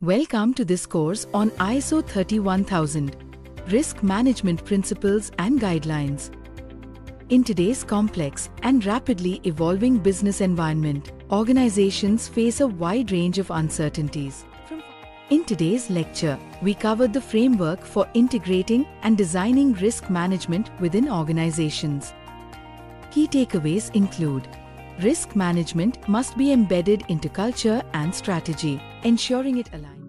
Welcome to this course on ISO 31000, Risk Management Principles and Guidelines. In today's complex and rapidly evolving business environment, organizations face a wide range of uncertainties. In today's lecture, we covered the framework for integrating and designing risk management within organizations. Key takeaways include: risk management must be embedded into culture and strategy, ensuring it aligns